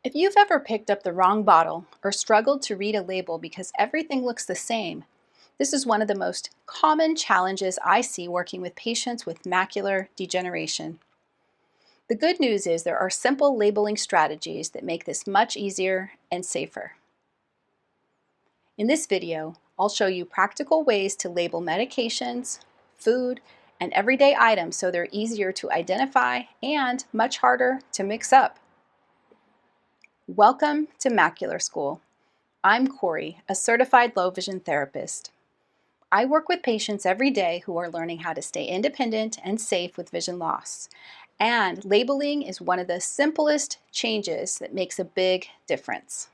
If you've ever picked up the wrong bottle or struggled to read a label because everything looks the same, this is one of the most common challenges I see working with patients with macular degeneration. The good news is there are simple labeling strategies that make this much easier and safer. In this video, I'll show you practical ways to label medications, food, and everyday items so they're easier to identify and much harder to mix up. Welcome to Macular School. I'm Corey, a certified low vision therapist. I work with patients every day who are learning how to stay independent and safe with vision loss. And labeling is one of the simplest changes that makes a big difference.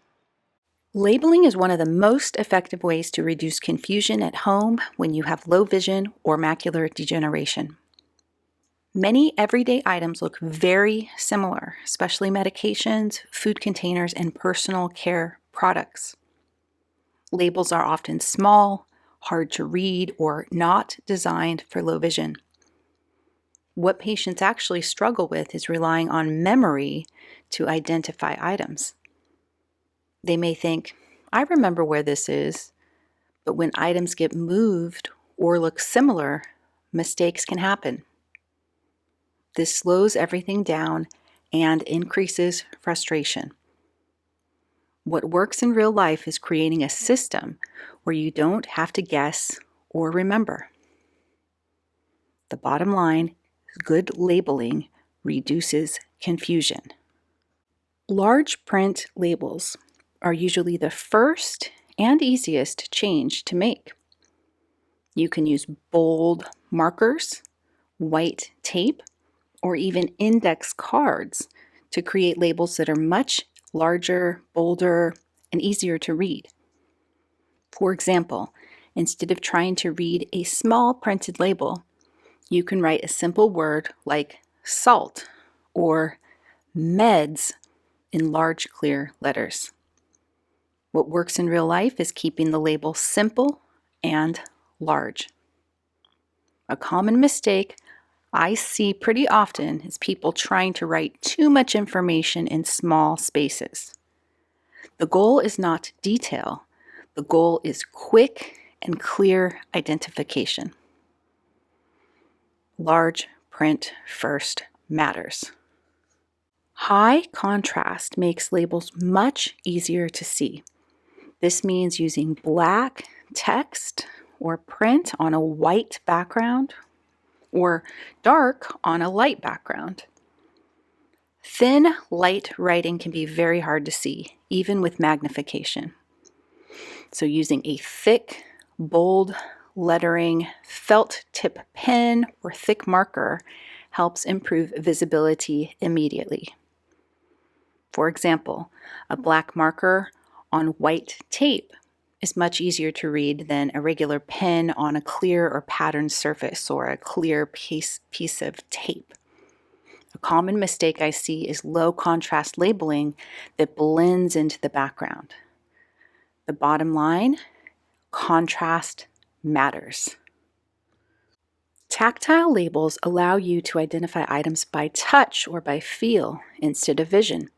Labeling is one of the most effective ways to reduce confusion at home when you have low vision or macular degeneration. Many everyday items look very similar, especially medications, food containers, and personal care products. Labels are often small, hard to read, or not designed for low vision. What patients actually struggle with is relying on memory to identify items. They may think, I remember where this is, but when items get moved or look similar, mistakes can happen. This slows everything down and increases frustration. What works in real life is creating a system where you don't have to guess or remember. The bottom line is good labeling reduces confusion. Large print labels are usually the first and easiest change to make. You can use bold markers, white tape, or even index cards to create labels that are much larger, bolder, and easier to read. For example, instead of trying to read a small printed label, you can write a simple word like salt or meds in large clear letters. What works in real life is keeping the label simple and large. A common mistake I see pretty often is people trying to write too much information in small spaces. The goal is not detail. The goal is quick and clear identification. Large print first matters. High contrast makes labels much easier to see. This means using black text or print on a white background or dark on a light background. Thin, light writing can be very hard to see, even with magnification. So using a thick, bold lettering, felt tip pen, or thick marker helps improve visibility immediately. For example, a black marker on white tape is much easier to read than a regular pen on a clear or patterned surface or a clear piece of tape. A common mistake I see is low contrast labeling that blends into the background. The bottom line, contrast matters. Tactile labels allow you to identify items by touch or by feel instead of vision.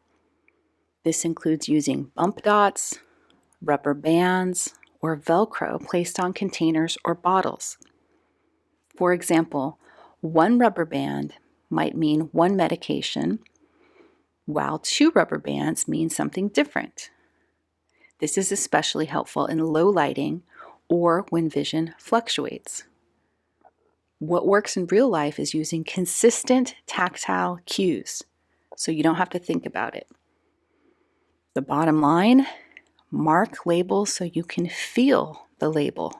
This includes using bump dots, rubber bands, or Velcro placed on containers or bottles. For example, one rubber band might mean one medication, while two rubber bands mean something different. This is especially helpful in low lighting or when vision fluctuates. What works in real life is using consistent tactile cues, so you don't have to think about it. The bottom line, mark labels so you can feel the label.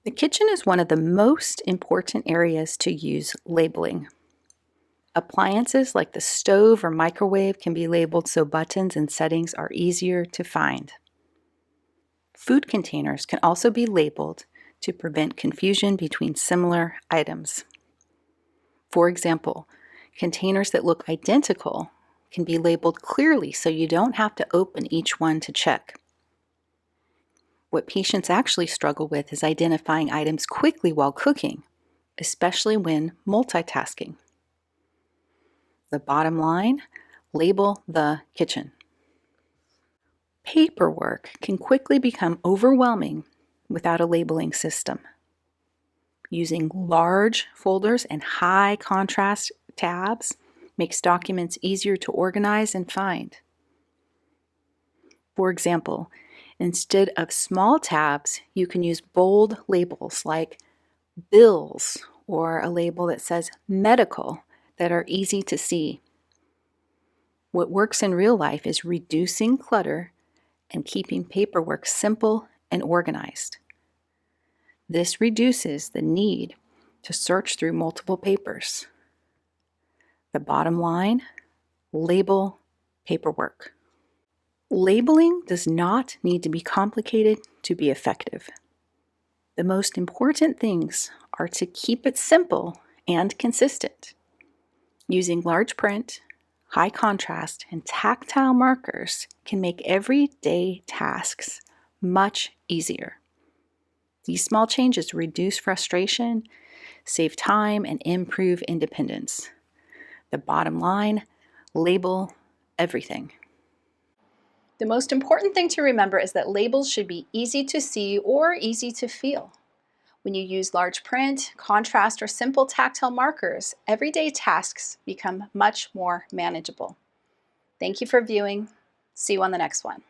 The kitchen is one of the most important areas to use labeling. Appliances like the stove or microwave can be labeled so buttons and settings are easier to find. Food containers can also be labeled to prevent confusion between similar items. For example, containers that look identical can be labeled clearly so you don't have to open each one to check. What patients actually struggle with is identifying items quickly while cooking, especially when multitasking. The bottom line, Label the kitchen. Paperwork can quickly become overwhelming without a labeling system. Using large folders and high contrast tabs makes documents easier to organize and find. For example, instead of small tabs, you can use bold labels like bills or a label that says medical that are easy to see. What works in real life is reducing clutter and keeping paperwork simple and organized. This reduces the need to search through multiple papers. The bottom line, label paperwork. Labeling does not need to be complicated to be effective. The most important things are to keep it simple and consistent. Using large print, high contrast, and tactile markers can make everyday tasks much easier. These small changes reduce frustration, save time, and improve independence. The bottom line, label everything. The most important thing to remember is that labels should be easy to see or easy to feel. When you use large print, contrast, or simple tactile markers, everyday tasks become much more manageable. Thank you for viewing. See you on the next one.